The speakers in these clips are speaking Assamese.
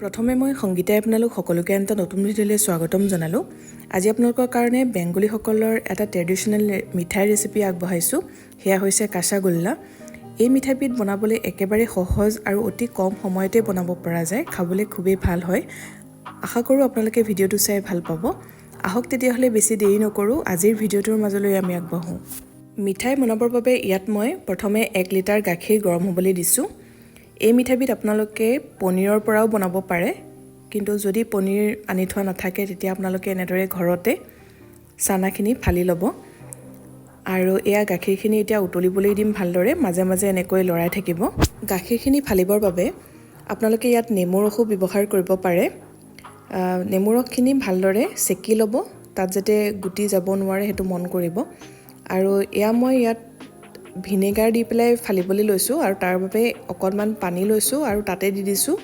প্ৰথমে মই সংগীতাই আপোনালোক সকলোকে এটা নতুন ভিডিঅ'লৈ স্বাগতম জনালোঁ। আজি আপোনালোকৰ কাৰণে বেংগলীসকলৰ এটা ট্ৰেডিশ্যনেল মিঠাই ৰেচিপি আগবঢ়াইছোঁ। সেয়া হৈছে কাচাগোল্লা। এই মিঠাইবিধ বনাবলৈ একেবাৰে সহজ আৰু অতি কম সময়তে বনাব পৰা যায়। খাবলৈ খুবেই ভাল হয়। আশা কৰোঁ আপোনালোকে ভিডিঅ'টো চাই ভাল পাব। আহক তেতিয়াহ'লে বেছি দেৰি নকৰোঁ, আজিৰ ভিডিঅ'টোৰ মাজলৈ আমি আগবাঢ়োঁ। মিঠাই বনাবৰ বাবে ইয়াত মই প্ৰথমে 1 লিটাৰ গাখীৰ গৰম হ'বলৈ দিছোঁ। এই মিঠাইবিধ আপোনালোকে পনীৰৰ পৰাও বনাব পাৰে, কিন্তু যদি পনীৰ আনি থোৱা নাথাকে তেতিয়া আপোনালোকে এনেদৰে ঘৰতে চানাখিনি ফালি ল'ব। আৰু এয়া গাখীৰখিনি এতিয়া উতলিবলৈ দিম ভালদৰে, মাজে মাজে এনেকৈ লৰাই থাকিব। গাখীৰখিনি ফালিবৰ বাবে আপোনালোকে ইয়াত নেমু ৰসো ব্যৱহাৰ কৰিব পাৰে। নেমু ৰসখিনি ভালদৰে চেকি ল'ব, তাত যাতে গুটি যাব নোৱাৰে সেইটো মন কৰিব। আৰু এয়া মই ইয়াত ভিনেগাৰ দি পেলাই ফালিবলৈ লৈছোঁ, আৰু তাৰ বাবে অকণমান পানী লৈছোঁ আৰু তাতে দি দিছোঁ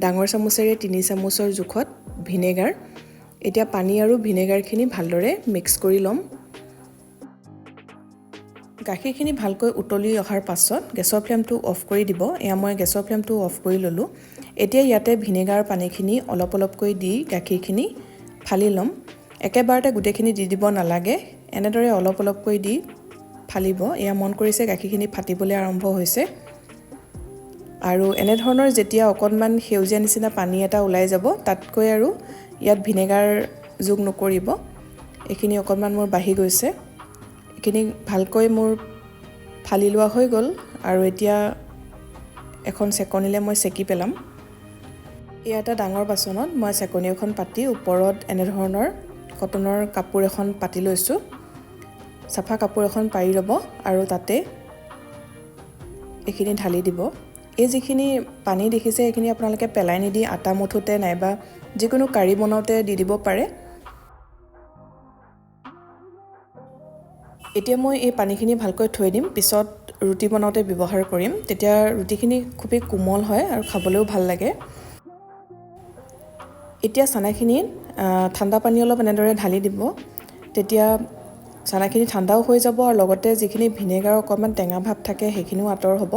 ডাঙৰ চামুচেৰে 3 চামুচৰ জোখত ভিনেগাৰ। এতিয়া পানী আৰু ভিনেগাৰখিনি ভালদৰে মিক্স কৰি ল'ম। গাখীৰখিনি ভালকৈ উতলি অহাৰ পাছত গেছৰ ফ্লেমটো অফ কৰি দিব। এয়া মই গেছৰ ফ্লেমটো অফ কৰি ল'লোঁ। এতিয়া ইয়াতে ভিনেগাৰ পানীখিনি অলপ অলপকৈ দি গাখীৰখিনি ফালি ল'ম। একেবাৰতে গোটেইখিনি দি দিব নালাগে, এনেদৰে অলপ অলপকৈ দি ফালিব। এয়া মন কৰিছে গাখীৰখিনি ফাটিবলৈ আৰম্ভ হৈছে। আৰু এনেধৰণৰ যেতিয়া অকণমান সেউজীয়া নিচিনা পানী এটা ওলাই যাব, তাতকৈ আৰু ইয়াত ভিনেগাৰ যোগ নকৰিব। এইখিনি অকণমান মোৰ বাঢ়ি গৈছে। এইখিনি ভালকৈ মোৰ ফালি লোৱা হৈ গ'ল, আৰু এতিয়া এখন চেকনিলে মই চেকি পেলাম। এয়া এটা ডাঙৰ বাচনত মই চেকনি এখন পাতি ওপৰত এনেধৰণৰ কটনৰ কাপোৰ এখন পাতি লৈছোঁ। চাফা কাপোৰ এখন পাৰি ল'ব আৰু তাতে এইখিনি ঢালি দিব। এই যিখিনি পানী দেখিছে এইখিনি আপোনালোকে পেলাই নিদি আটা মুঠোতে নাইবা যিকোনো কাৰী বনাওঁতে দি দিব পাৰে। এতিয়া মই এই পানীখিনি ভালকৈ থৈ দিম, পিছত ৰুটি বনাওঁতে ব্যৱহাৰ কৰিম। তেতিয়া ৰুটিখিনি খুবেই কোমল হয় আৰু খাবলৈও ভাল লাগে। এতিয়া চানাখিনি ঠাণ্ডা পানী অলপ এনেদৰে ঢালি দিব। তেতিয়া চানাখিনি ঠাণ্ডাও হৈ যাব আৰু লগতে যিখিনি ভিনেগাৰৰ অকণমান টেঙা ভাৱ থাকে সেইখিনিও আঁতৰ হ'ব।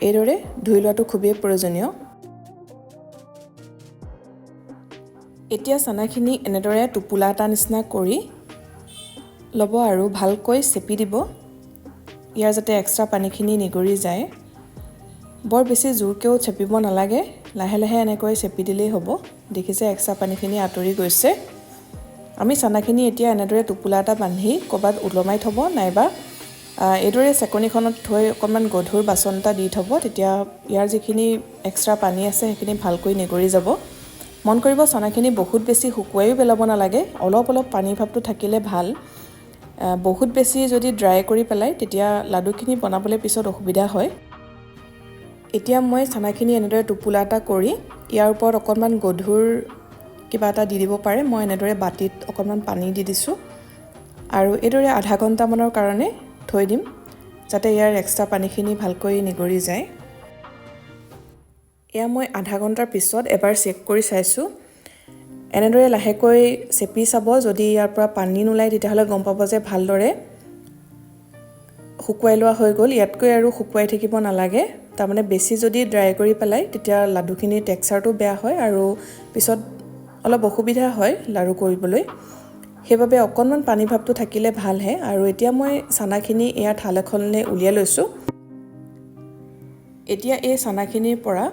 এইদৰে ধুই লোৱাটো খুবেই প্ৰয়োজনীয়। এতিয়া চানাখিনি এনেদৰে টোপোলা এটা নিচিনা কৰি ল'ব আৰু ভালকৈ চেপি দিব, ইয়াৰ যাতে এক্সট্ৰা পানীখিনি নিগৰি যায়। বৰ বেছি জোৰকৈও চেপিব নালাগে, লাহে লাহে এনেকৈ চেপি দিলেই হ'ব। দেখিছে এক্সট্ৰা পানীখিনি আঁতৰি গৈছে। আমি চানাখিনি এতিয়া এনেদৰে টোপোলা এটা বান্ধি ক'ৰবাত ওলমাই থ'ব, নাইবা এইদৰে চেকনিখনত থৈ অকণমান গধুৰ বাচন এটা দি থ'ব। তেতিয়া ইয়াৰ যিখিনি এক্সট্ৰা পানী আছে সেইখিনি ভালকৈ নিগৰি যাব। মন কৰিব চানাখিনি বহুত বেছি শুকুৱাইও পেলাব নালাগে, অলপ অলপ পানী ভাৱটো থাকিলে ভাল। বহুত বেছি যদি ড্ৰাই কৰি পেলাই তেতিয়া লাডুখিনি বনাবলৈ পিছত অসুবিধা হয়। এতিয়া মই চানাখিনি এনেদৰে টোপোলা এটা কৰি ইয়াৰ ওপৰত অকণমান গধুৰ কিবা এটা দি দিব পাৰে। মই এনেদৰে বাতিত অকণমান পানী দি দিছোঁ আৰু এইদৰে আধা ঘণ্টামানৰ কাৰণে থৈ দিম, যাতে ইয়াৰ এক্সট্ৰা পানীখিনি ভালকৈ নিগৰি যায়। এয়া মই আধা ঘণ্টাৰ পিছত এবাৰ চেক কৰি চাইছোঁ। এনেদৰে লাহেকৈ চেপি চাব, যদি ইয়াৰ পৰা পানী নোলায় তেতিয়াহ'লে গম পাব যে ভালদৰে শুকুৱাই লোৱা হৈ গ'ল। ইয়াতকৈ আৰু শুকুৱাই থাকিব নালাগে। তাৰমানে বেছি যদি ড্ৰাই কৰি পেলাই তেতিয়া লাডুখিনিৰ টেক্সচাৰটো বেয়া হয় আৰু পিছত অলপ অসুবিধা হয় লাড়ু কৰিবলৈ। সেইবাবে অকণমান পানী ভাৱটো থাকিলে ভালহে। আৰু এতিয়া মই চানাখিনি এয়া থাল এখনলৈ উলিয়াই লৈছোঁ। এতিয়া এই চানাখিনিৰ পৰা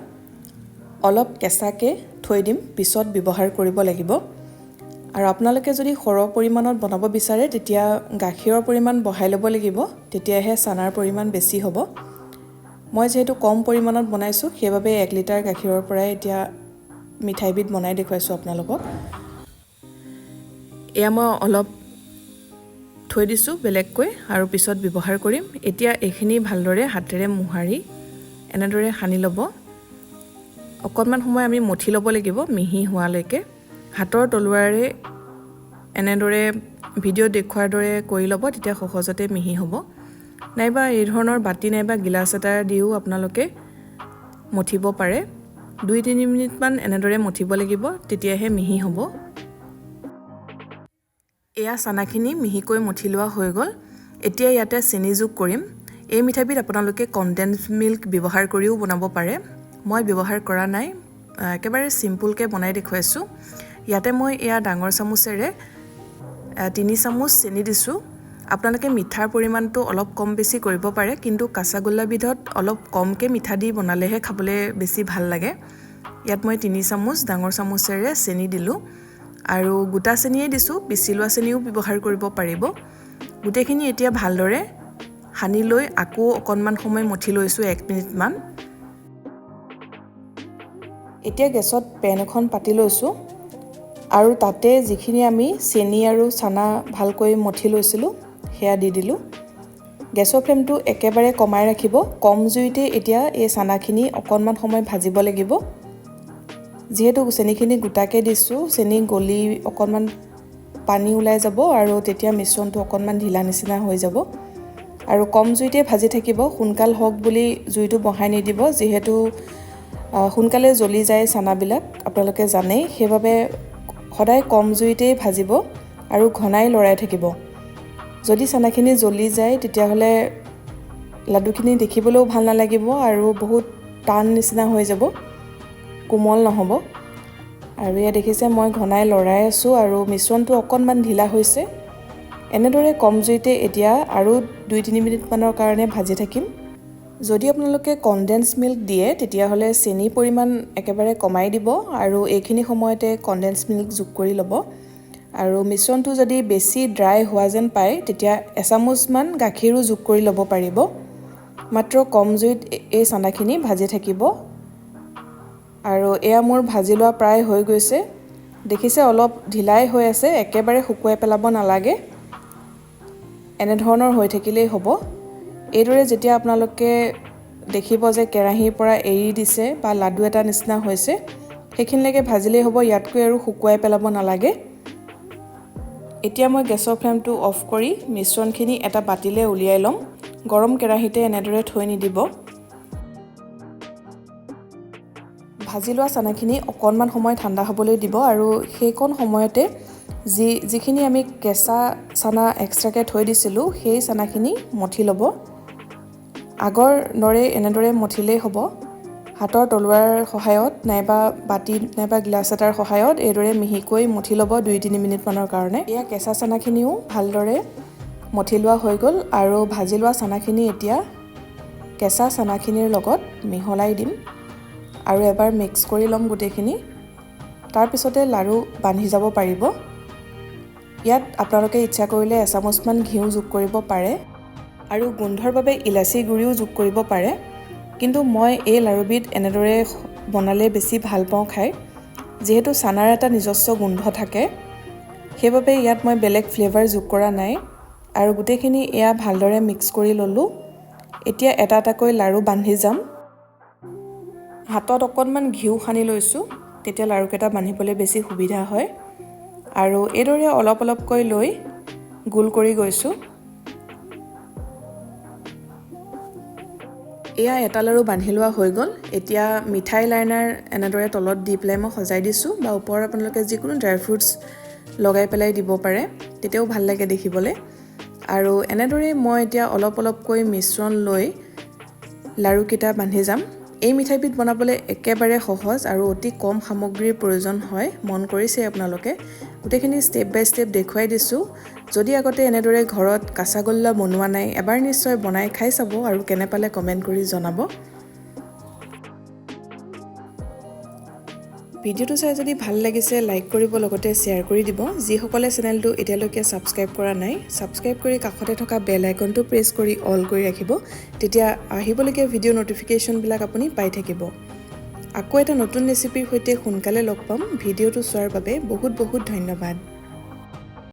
অলপ কেঁচাকৈ থৈ দিম, পিছত ব্যৱহাৰ কৰিব লাগিব। আৰু আপোনালোকে যদি সৰহ পৰিমাণত বনাব বিচাৰে তেতিয়া গাখীৰৰ পৰিমাণ বঢ়াই ল'ব লাগিব, তেতিয়াহে চানাৰ পৰিমাণ বেছি হ'ব। মই যিহেতু কম পৰিমাণত বনাইছোঁ সেইবাবে 1 লিটাৰ গাখীৰৰ পৰাই এতিয়া মিঠাইবিধ বনাই দেখুৱাইছোঁ আপোনালোকক। এয়া মই অলপ থৈ দিছোঁ বেলেগকৈ আৰু পিছত ব্যৱহাৰ কৰিম। এতিয়া এইখিনি ভালদৰে হাতেৰে মোহাৰি এনেদৰে সানি ল'ব। অকণমান সময় আমি মঠি ল'ব লাগিব মিহি হোৱালৈকে। হাতৰ তলুৱাৰে এনেদৰে ভিডিঅ'ত দেখুৱাৰ দৰে কৰি ল'ব, তেতিয়া সহজতে মিহি হ'ব। নাইবা এই ধৰণৰ বাতি নাইবা গিলাচ এটা দিও আপোনালোকে মঠিব পাৰে। 2-3 মিনিটমান এনেদৰে মঠিব লাগিব, তেতিয়াহে মিহি হ'ব। এয়া চানাখিনি মিহিকৈ মঠি লোৱা হৈ গ'ল। এতিয়া ইয়াতে চেনি যোগ কৰিম। এই মিঠাইবিধ আপোনালোকে কনডেন্সড মিল্ক ব্যৱহাৰ কৰিও বনাব পাৰে। মই ব্যৱহাৰ কৰা নাই, একেবাৰে সিম্পলকৈ বনাই দেখুৱাইছোঁ ইয়াতে মই এয়া ডাঙৰ চামুচেৰে 3 চামুচ চেনি দিছোঁ আপোনালোকে মিঠাৰ পৰিমাণটো অলপ কম বেছি কৰিব পাৰে কিন্তু কাচাগোল্লা বিধত অলপ কমকৈ মিঠা দি বনালেহে খাবলৈ বেছি ভাল লাগে ইয়াত মই 3 চামুচ ডাঙৰ চামুচেৰে চেনি দিলোঁ আৰু গোটা চেনিয়ে দিছোঁ পিচি লোৱা চেনিও ব্যৱহাৰ কৰিব পাৰিব গোটেইখিনি এতিয়া ভালদৰে হানি লৈ আকৌ অকণমান সময় মঠি লৈছোঁ 1 মিনিটমান এতিয়া গেছত পেন এখন পাতি লৈছোঁ আৰু তাতে যিখিনি আমি চেনি আৰু চানা ভালকৈ মঠি লৈছিলোঁ সেয়া দি দিলোঁ গেছৰ ফ্লেমটো একেবাৰে কমাই ৰাখিব কম জুইতে এতিয়া এই চানাখিনি অকণমান সময় ভাজিব লাগিব যেহেতু চেনিখিনি গোটাকৈ দিছোঁ চেনি গলি অকণমান পানী ওলাই যাব আৰু তেতিয়া মিশ্ৰণটো অকণমান ঢিলা নিচিনা হৈ যাব আৰু কম জুইতে ভাজি থাকিব সোনকাল হওক বুলি জুইটো বঢ়াই নিদিব যেহেতু সোনকালে জ্বলি যায় চানাবিলাক আপোনালোকে জানেই সেইবাবে সদায় কম জুইতে ভাজিব আৰু ঘনাই লৰাই থাকিব যদি চানাখিনি জ্বলি যায় তেতিয়াহ'লে লাডুখিনি দেখিবলৈও ভাল নালাগিব আৰু বহুত টান নিচিনা হৈ যাব কোমল নহ'ব আৰু এয়া দেখিছে মই ঘনাই লৰাই আছোঁ আৰু মিশ্ৰণটো অকণমান ঢিলা হৈছে এনেদৰে কম জুইতে এতিয়া আৰু 2-3 মিনিটমানৰ কাৰণে ভাজি থাকিম যদি আপোনালোকে কনডেন্স মিল্ক দিয়ে তেতিয়াহ'লে চেনিৰ পৰিমাণ একেবাৰে কমাই দিব আৰু এইখিনি সময়তে কনডেন্স মিল্ক যোগ কৰি ল'ব আৰু মিশ্ৰণটো যদি বেছি ড্ৰাই হোৱা যেন পায় তেতিয়া এচামুচমান গাখীৰো যোগ কৰি ল'ব পাৰিব মাত্ৰ কম জুইত এই চানাখিনি ভাজি থাকিব আৰু এয়া মোৰ ভাজি লোৱা প্ৰায় হৈ গৈছে দেখিছে অলপ ঢিলাই হৈ আছে একেবাৰে শুকুৱাই পেলাব নালাগে এনেধৰণৰ হৈ থাকিলেই হ'ব এইদৰে যেতিয়া আপোনালোকে দেখিব যে কেৰাহীৰ পৰা এৰি দিছে বা লাডু এটা নিচিনা হৈছে সেইখিনিলৈকে ভাজিলেই হ'ব ইয়াতকৈ আৰু শুকুৱাই পেলাব নালাগে এতিয়া মই গেছৰ ফ্লেমটো অফ কৰি মিশ্ৰণখিনি এটা বাতিলৈ উলিয়াই ল'ম গৰম কেৰাহীতে এনেদৰে থৈ নিদিব ভাজি লোৱা চানাখিনি অকণমান সময় ঠাণ্ডা হ'বলৈ দিব আৰু সেইকণ সময়তে যিখিনি আমি কেঁচা চানা এক্সট্ৰাকৈ থৈ দিছিলোঁ সেই চানাখিনি মঠি ল'ব আগৰ দৰে এনেদৰে মঠিলেই হ'ব হাতৰ তলুৱাৰ সহায়ত নাইবা বাতি নাইবা গ্লাছ এটাৰ সহায়ত এইদৰে মিহিকৈ মঠি ল'ব 2-3 মিনিটমানৰ কাৰণে এয়া কেঁচা চানাখিনিও ভালদৰে মঠি লোৱা হৈ গ'ল আৰু ভাজি লোৱা চানাখিনি এতিয়া কেঁচা চানাখিনিৰ লগত মিহলাই দিম আৰু এবাৰ মিক্স কৰি ল'ম গোটেইখিনি তাৰপিছতে লাড়ু বান্ধি যাব পাৰিব ইয়াত আপোনালোকে ইচ্ছা কৰিলে এচামুচমান ঘিউ যোগ কৰিব পাৰে আৰু গোন্ধৰ বাবে ইলাচি গুড়িও যোগ কৰিব পাৰে কিন্তু মই এই লাড়ুবিধ এনেদৰে বনালে বেছি ভাল পাওঁ খাই যেহেতু চানাৰ এটা নিজস্ব গোন্ধ থাকে সেইবাবে ইয়াত মই বেলেগ ফ্লেভাৰ যোগ কৰা নাই আৰু গোটেইখিনি এয়া ভালদৰে মিক্স কৰি ল'লোঁ এতিয়া এটা এটাকৈ লাড়ু বান্ধি যাম হাতত অকণমান ঘিউ সানি লৈছোঁ তেতিয়া লাড়ুকেইটা বান্ধিবলৈ বেছি সুবিধা হয় আৰু এইদৰে অলপ অলপকৈ লৈ গোল কৰি গৈছোঁ এয়া এটা লাড়ু বান্ধি লোৱা হৈ গ'ল এতিয়া মিঠাই লাইনাৰ এনেদৰে তলত দি পেলাই মই সজাই দিছোঁ বা ওপৰত আপোনালোকে যিকোনো ড্ৰাই ফ্ৰুটছ লগাই পেলাই দিব পাৰে তেতিয়াও ভাল লাগে দেখিবলৈ আৰু এনেদৰে মই এতিয়া অলপ অলপকৈ মিশ্ৰণ লৈ লাড়ুকেইটা বান্ধি যাম এই মিঠাইবিধ বনাবলৈ একেবাৰে সহজ আৰু অতি কম সামগ্ৰীৰ প্ৰয়োজন হয় মন কৰিছে আপোনালোকে গোটেইখিনি ষ্টেপ বাই ষ্টেপ দেখুৱাই দিছোঁ যদি আগতে এনেদৰে ঘৰত কাচাগোল্লা বনোৱা নাই এবাৰ নিশ্চয় বনাই খাই চাব আৰু কেনে পালে কমেণ্ট কৰি জনাব ভিডিঅ'টো চাই যদি ভাল লাগিছে লাইক কৰিব লগতে শ্বেয়াৰ কৰি দিব যিসকলে চেনেলটো এতিয়ালৈকে ছাবস্ক্ৰাইব কৰা নাই ছাবস্ক্ৰাইব কৰি কাষতে থকা বেল আইকনটো প্ৰেছ কৰি অল কৰি ৰাখিব তেতিয়া আহিবলগীয়া ভিডিঅ' নটিফিকেশ্যনবিলাক আপুনি পাই থাকিব আকৌ এটা নতুন ৰেচিপিৰ সৈতে সোনকালে লগ পাম ভিডিঅ'টো চোৱাৰ বাবে বহুত বহুত ধন্যবাদ